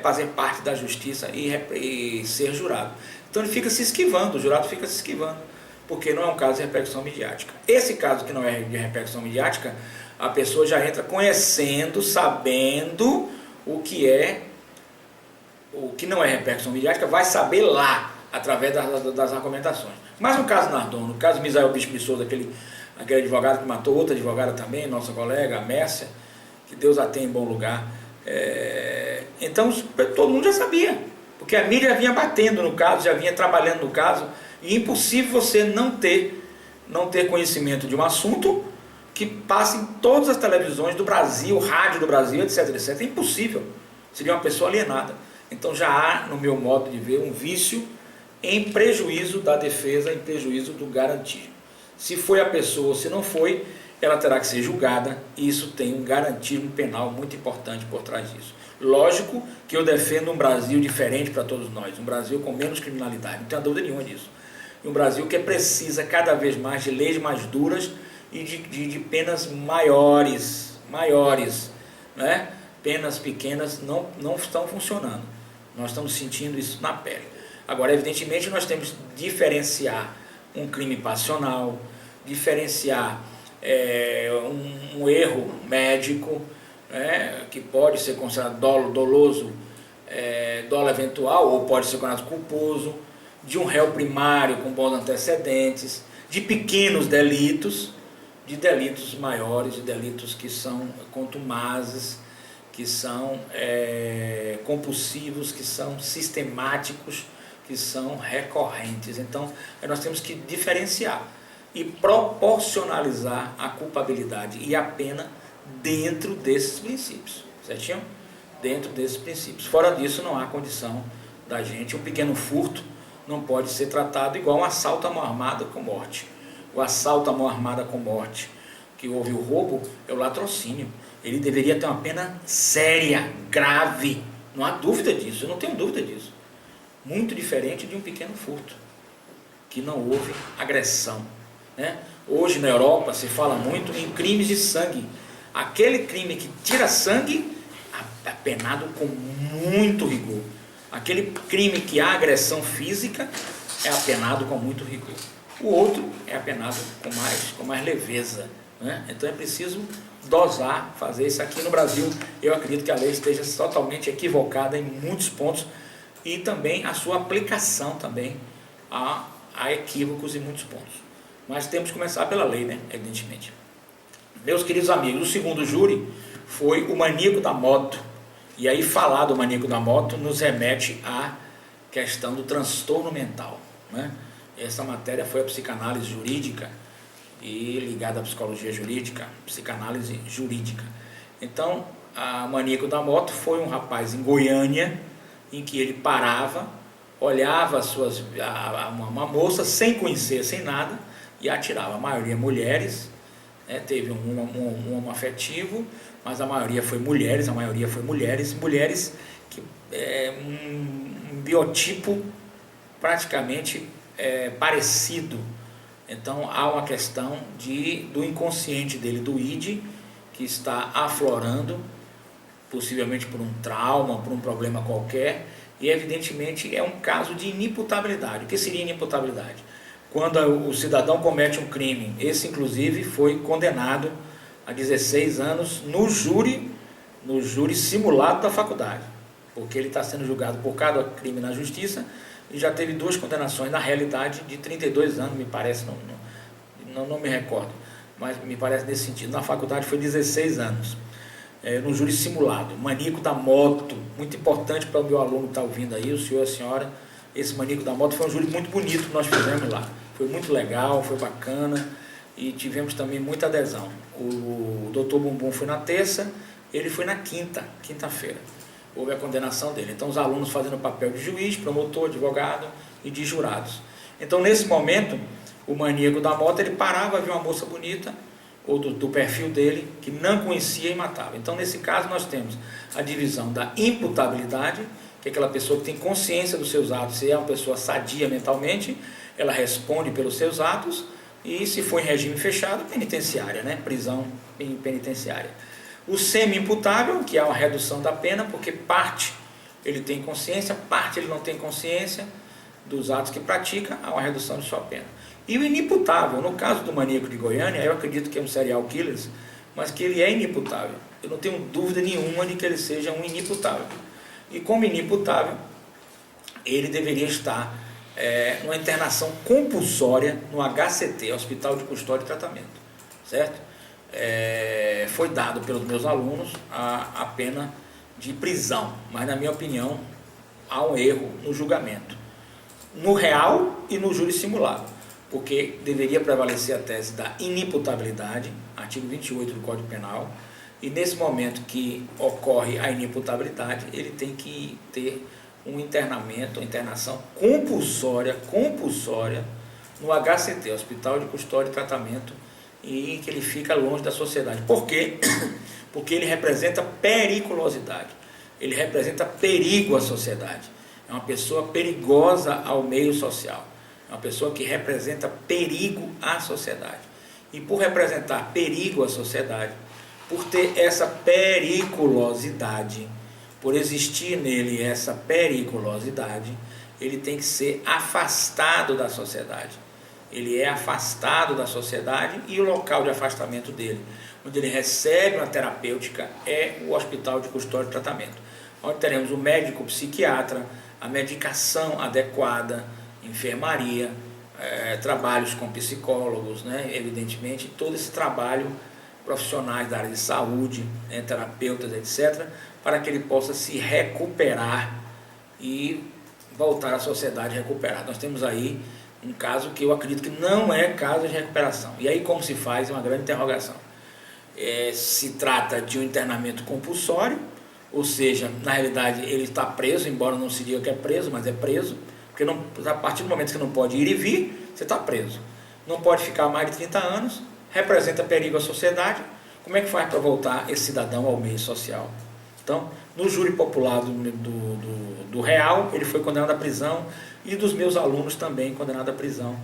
fazer parte da justiça e ser jurado. Então ele fica se esquivando, o jurado fica se esquivando, porque não é um caso de repercussão midiática. Esse caso que não é de repercussão midiática, a pessoa já entra conhecendo, sabendo o que não é repercussão midiática, vai saber lá, através das argumentações. Mas no caso Nardoni, no caso Misael Bispo de Souza, aquele advogado que matou outra advogada também, nossa colega, a Mércia, que Deus a tenha em bom lugar, então todo mundo já sabia, porque a mídia já vinha batendo no caso, já vinha trabalhando no caso, e é impossível você não ter conhecimento de um assunto que passa em todas as televisões do Brasil, rádio do Brasil, etc, etc. É impossível, seria uma pessoa alienada. Então já há, no meu modo de ver, um vício em prejuízo da defesa, em prejuízo do garantismo. Se foi a pessoa ou se não foi, ela terá que ser julgada, e isso tem um garantismo penal muito importante por trás disso. Lógico que eu defendo um Brasil diferente para todos nós, um Brasil com menos criminalidade, não tenho dúvida nenhuma disso. E um Brasil que precisa cada vez mais de leis mais duras e de penas maiores, né? Penas pequenas não estão funcionando. Nós estamos sentindo isso na pele. Agora, evidentemente, nós temos que diferenciar um crime passional, diferenciar um erro médico, que pode ser considerado doloso, dolo eventual, ou pode ser considerado culposo, de um réu primário com bons antecedentes, de pequenos delitos, de delitos maiores, de delitos que são contumazes, que são compulsivos, que são sistemáticos, que são recorrentes. Então, nós temos que diferenciar. e proporcionalizar a culpabilidade e a pena dentro desses princípios, certinho? Dentro desses princípios. Fora disso, não há condição da gente, um pequeno furto não pode ser tratado igual um assalto à mão armada com morte. O assalto à mão armada com morte, que houve o roubo, é o latrocínio. Ele deveria ter uma pena séria, grave, não há dúvida disso, eu não tenho dúvida disso. Muito diferente de um pequeno furto, que não houve agressão, né? Hoje na Europa se fala muito em crimes de sangue. Aquele crime que tira sangue é penado com muito rigor. Aquele crime que há agressão física é apenado com muito rigor. O outro é apenado com mais leveza, né? Então é preciso dosar, fazer isso. Aqui no Brasil eu acredito que a lei esteja totalmente equivocada em muitos pontos e também a sua aplicação também há equívocos em muitos pontos. Mas temos que começar pela lei, né? Evidentemente. Meus queridos amigos, o segundo júri foi o maníaco da moto. E aí falar do maníaco da moto nos remete à questão do transtorno mental, né? Essa matéria foi a psicanálise jurídica e ligada à psicologia jurídica, psicanálise jurídica. Então, o maníaco da moto foi um rapaz em Goiânia, em que ele parava, olhava uma moça sem conhecer, sem nada, e atirava. A maioria mulheres, né? Teve um afetivo, mas a maioria foi mulheres, mulheres que um biotipo praticamente parecido. Então há uma questão do inconsciente dele, do id, que está aflorando, possivelmente por um trauma, por um problema qualquer, e evidentemente é um caso de inimputabilidade. O que seria inimputabilidade? Quando o cidadão comete um crime, esse inclusive foi condenado a 16 anos no júri simulado da faculdade, porque ele está sendo julgado por cada crime na justiça e já teve 2 condenações, na realidade de 32 anos, me parece, não me recordo, mas me parece nesse sentido. Na faculdade foi 16 anos, no júri simulado. Maníaco da moto, muito importante para o meu aluno que está ouvindo aí, o senhor e a senhora. Esse maníaco da moto foi um júri muito bonito que nós fizemos lá, foi muito legal, foi bacana e tivemos também muita adesão. O doutor Bumbum foi na terça, ele foi na quinta-feira. Houve a condenação dele. Então os alunos fazendo o papel de juiz, promotor, advogado e de jurados. Então nesse momento, o maníaco da moto, ele parava, via uma moça bonita, ou do perfil dele, que não conhecia e matava. Então nesse caso nós temos a divisão da imputabilidade, que é aquela pessoa que tem consciência dos seus atos, se é uma pessoa sadia mentalmente, ela responde pelos seus atos, e se for em regime fechado, penitenciária, né? Prisão penitenciária. O semi-imputável, que é uma redução da pena, porque parte ele tem consciência, parte ele não tem consciência dos atos que pratica, há uma redução de sua pena. E o inimputável, no caso do maníaco de Goiânia, eu acredito que é um serial killer, mas que ele é inimputável. Eu não tenho dúvida nenhuma de que ele seja um inimputável. E como inimputável, ele deveria estar numa internação compulsória no HCT, Hospital de Custódia e Tratamento, certo? Foi dado pelos meus alunos a pena de prisão, mas na minha opinião há um erro no julgamento, no real e no júri simulado, porque deveria prevalecer a tese da inimputabilidade, artigo 28 do Código Penal, e nesse momento que ocorre a inimputabilidade, ele tem que ter um internamento, uma internação compulsória no HCT, Hospital de Custódia e Tratamento, e que ele fica longe da sociedade. Por quê? Porque ele representa periculosidade, ele representa perigo à sociedade, é uma pessoa perigosa ao meio social, é uma pessoa que representa perigo à sociedade. E por representar perigo à sociedade, por ter essa periculosidade, por existir nele essa periculosidade, ele tem que ser afastado da sociedade. Ele é afastado da sociedade e o local de afastamento dele, onde ele recebe uma terapêutica, é o Hospital de Custódia e Tratamento, onde teremos o médico psiquiatra, a medicação adequada, enfermaria, trabalhos com psicólogos, né? Evidentemente, todo esse trabalho profissionais da área de saúde, terapeutas, etc., para que ele possa se recuperar e voltar à sociedade recuperada. Nós temos aí Um caso que eu acredito que não é caso de recuperação. E aí como se faz? É uma grande interrogação. Se trata de um internamento compulsório, ou seja, na realidade ele está preso, embora não se diga que é preso, mas é preso, porque não, a partir do momento que você não pode ir e vir, você está preso. Não pode ficar mais de 30 anos, representa perigo à sociedade. Como é que faz para voltar esse cidadão ao meio social? Então, no júri popular do Real, ele foi condenado à prisão, e dos meus alunos também condenado à prisão.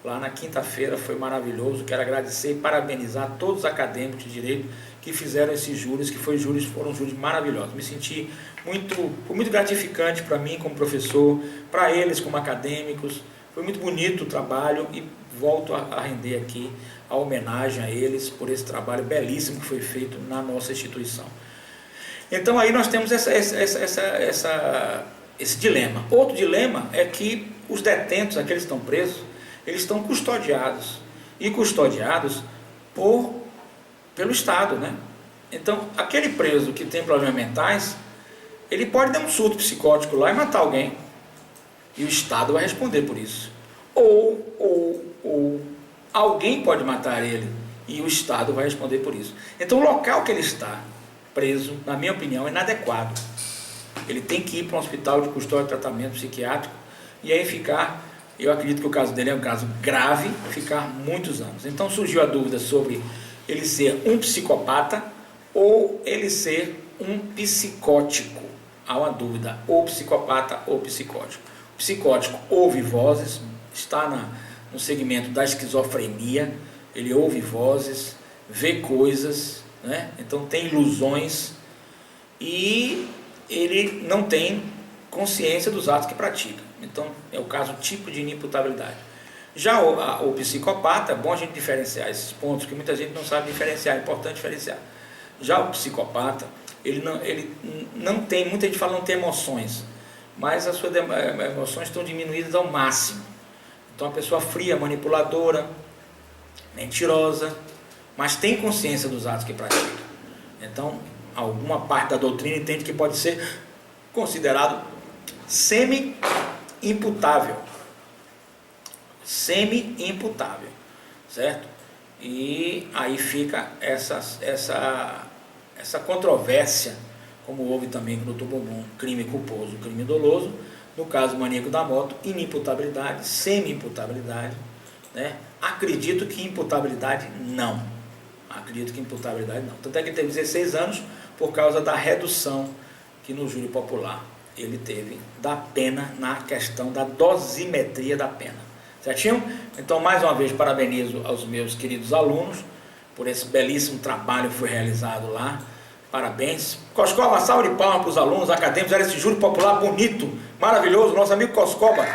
Lá na quinta-feira foi maravilhoso. Quero agradecer e parabenizar todos os acadêmicos de direito que fizeram esses júris, que foram júris maravilhosos. Me senti foi muito gratificante para mim como professor, para eles como acadêmicos. Foi muito bonito o trabalho e volto a render aqui a homenagem a eles por esse trabalho belíssimo que foi feito na nossa instituição. Então aí nós temos esse dilema. Outro dilema é que os detentos, aqueles que estão presos, eles estão custodiados, e custodiados pelo Estado, né? Então, aquele preso que tem problemas mentais, ele pode dar um surto psicótico lá e matar alguém, e o Estado vai responder por isso. Ou alguém pode matar ele, e o Estado vai responder por isso. Então, o local que ele está preso, na minha opinião, é inadequado. Ele tem que ir para um hospital de custódia e tratamento psiquiátrico, e aí ficar, eu acredito que o caso dele é um caso grave, ficar muitos anos. Então surgiu a dúvida sobre ele ser um psicopata ou ele ser um psicótico. Há uma dúvida, ou psicopata ou psicótico. O psicótico ouve vozes, está no segmento da esquizofrenia, ele ouve vozes, vê coisas, né? Então tem ilusões, e ele não tem consciência dos atos que pratica. Então é o caso tipo de inimputabilidade. Já o psicopata, é bom a gente diferenciar esses pontos, que muita gente não sabe diferenciar, é importante diferenciar. Já o psicopata, ele não tem, muita gente fala não tem emoções, mas as suas emoções estão diminuídas ao máximo. Então a pessoa fria, manipuladora, mentirosa, mas tem consciência dos atos que pratica. Então alguma parte da doutrina entende que pode ser considerado semi-imputável, certo? E aí fica essa controvérsia, como houve também no Dr. Bumbum, crime culposo, crime doloso, no caso maníaco da moto, inimputabilidade, semi-imputabilidade, né? Acredito que imputabilidade não. Tanto é que ele teve 16 anos por causa da redução que no júri popular ele teve da pena, na questão da dosimetria da pena. Certinho? Então, mais uma vez, parabenizo aos meus queridos alunos por esse belíssimo trabalho que foi realizado lá. Parabéns. Coscoba, uma salva de palmas para os alunos acadêmicos. Era esse júri popular bonito, maravilhoso. Nosso amigo Coscoba.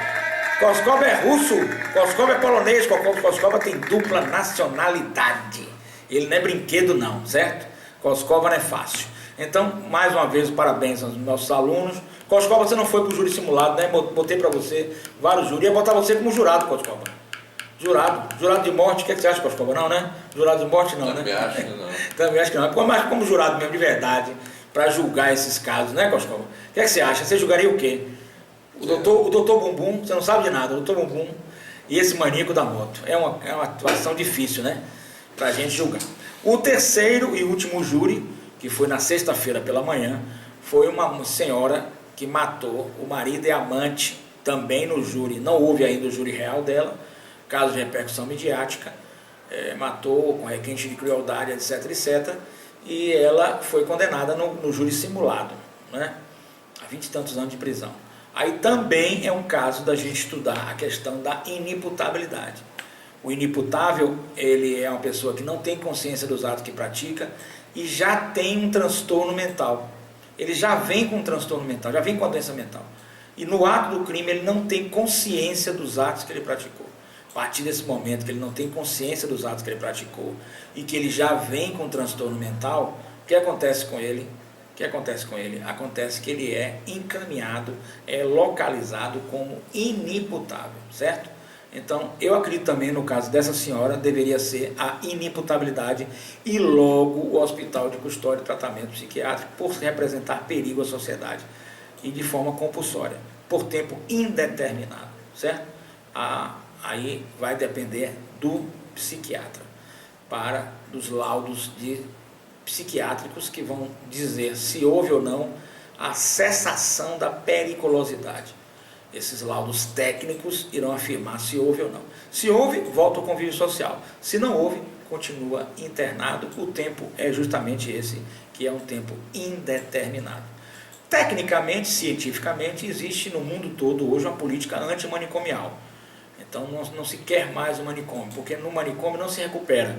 Coscoba é russo, Coscoba é polonês, Coscoba tem dupla nacionalidade. Ele não é brinquedo não, certo? Coscoba não é fácil. Então, mais uma vez, parabéns aos nossos alunos. Coscoba, você não foi para o júri simulado, né? Botei para você vários júris. Ia botar você como jurado, Coscoba. Jurado de morte, o que você acha, Coscoba? Não, né? Jurado de morte não, Também né? acho que não. Também acho que não. Mas como jurado mesmo, de verdade, para julgar esses casos, né, Coscoba? O que você acha? Você julgaria o quê? O doutor Bumbum, você não sabe de nada, o doutor Bumbum e esse maníaco da moto. É uma atuação difícil, né? Para a gente julgar. O terceiro e último júri, que foi na sexta-feira pela manhã, foi uma senhora que matou o marido e amante também no júri. Não houve ainda o júri real dela, caso de repercussão midiática, matou com requinte de crueldade, etc, etc, e ela foi condenada no júri simulado, né? A 20 e tantos anos de prisão. Aí também é um caso da gente estudar a questão da inimputabilidade. O inimputável, ele é uma pessoa que não tem consciência dos atos que pratica e já tem um transtorno mental. Ele já vem com um transtorno mental, já vem com a doença mental. E no ato do crime ele não tem consciência dos atos que ele praticou. A partir desse momento que ele não tem consciência dos atos que ele praticou e que ele já vem com um transtorno mental, o que acontece com ele? Acontece que ele é encaminhado, é localizado como inimputável, certo? Então, eu acredito também no caso dessa senhora, deveria ser a inimputabilidade e logo o hospital de custódia e tratamento psiquiátrico por representar perigo à sociedade e de forma compulsória, por tempo indeterminado, certo? A aí vai depender do psiquiatra, dos laudos psiquiátricos que vão dizer se houve ou não a cessação da periculosidade. Esses laudos técnicos irão afirmar se houve ou não. Se houve, volta ao convívio social. Se não houve, continua internado. O tempo é justamente esse, que é um tempo indeterminado. Tecnicamente, cientificamente, existe no mundo todo hoje uma política antimanicomial. Então não se quer mais o manicômio, porque no manicômio não se recupera.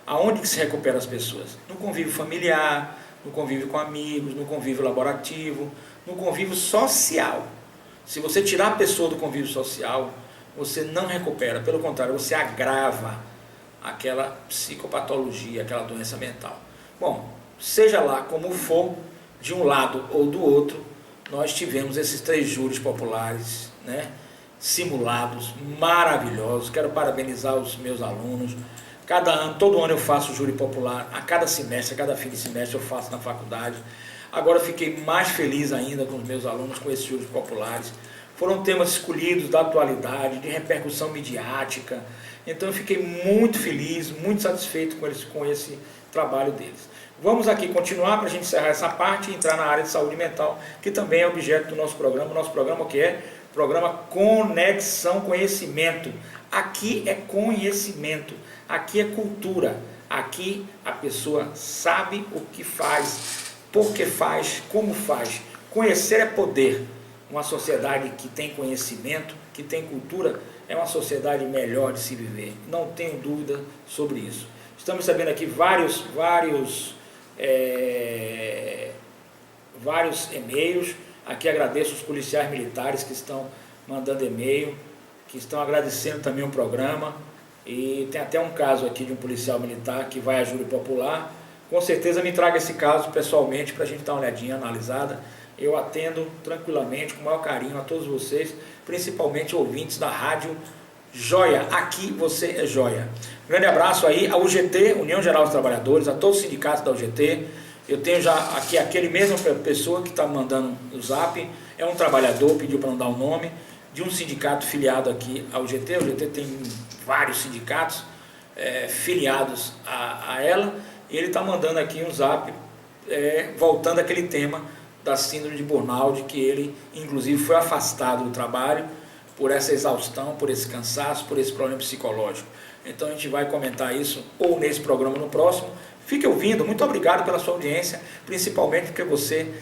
Aonde que se recupera as pessoas? No convívio familiar, no convívio com amigos, no convívio laborativo, no convívio social. Se você tirar a pessoa do convívio social, você não recupera, pelo contrário, você agrava aquela psicopatologia, aquela doença mental. Bom, seja lá como for, de um lado ou do outro, nós tivemos esses 3 júris populares, né, simulados, maravilhosos. Quero parabenizar os meus alunos. Todo ano eu faço júri popular, a cada semestre, a cada fim de semestre eu faço na faculdade. Agora fiquei mais feliz ainda com os meus alunos, com esses júris populares. Foram temas escolhidos da atualidade, de repercussão midiática. Então eu fiquei muito feliz, muito satisfeito com esse trabalho deles. Vamos aqui continuar para a gente encerrar essa parte e entrar na área de saúde mental, que também é objeto do nosso programa. O nosso programa que é o programa Conexão Conhecimento. Aqui é conhecimento, aqui é cultura, aqui a pessoa sabe o que faz, por que faz, como faz. Conhecer é poder. Uma sociedade que tem conhecimento, que tem cultura, é uma sociedade melhor de se viver. Não tenho dúvida sobre isso. Estamos recebendo aqui vários e-mails. Aqui agradeço os policiais militares que estão mandando e-mail, que estão agradecendo também o programa. E tem até um caso aqui de um policial militar que vai a júri popular. Com certeza me traga esse caso pessoalmente para a gente dar uma olhadinha, analisada. Eu atendo tranquilamente, com o maior carinho a todos vocês, principalmente ouvintes da Rádio Joia. Aqui você é joia. Um grande abraço aí à UGT, União Geral dos Trabalhadores, a todos os sindicatos da UGT. Eu tenho já aqui aquele mesmo pessoa que está mandando o zap, é um trabalhador, pediu para não dar o nome, de um sindicato filiado aqui à UGT. A UGT tem vários sindicatos filiados a ela, e ele está mandando aqui um zap voltando àquele tema da síndrome de burnout, que ele inclusive foi afastado do trabalho por essa exaustão, por esse cansaço, por esse problema psicológico. Então a gente vai comentar isso ou nesse programa no próximo. Fique ouvindo, muito obrigado pela sua audiência, principalmente porque você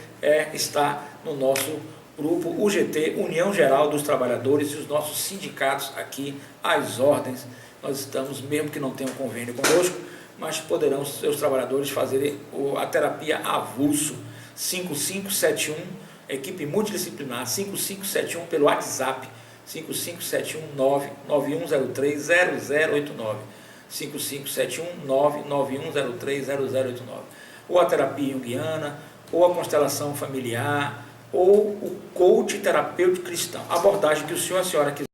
está no nosso grupo UGT, União Geral dos Trabalhadores, e os nossos sindicatos aqui às ordens. Nós estamos, mesmo que não tenham convênio conosco, mas poderão seus trabalhadores fazerem a terapia avulso 5571, equipe multidisciplinar, 5571 pelo WhatsApp, 5571-99103-0089, 5571-99103-0089, ou a terapia junguiana, ou a constelação familiar, ou o coach terapêutico cristão, abordagem que o senhor e a senhora quiser.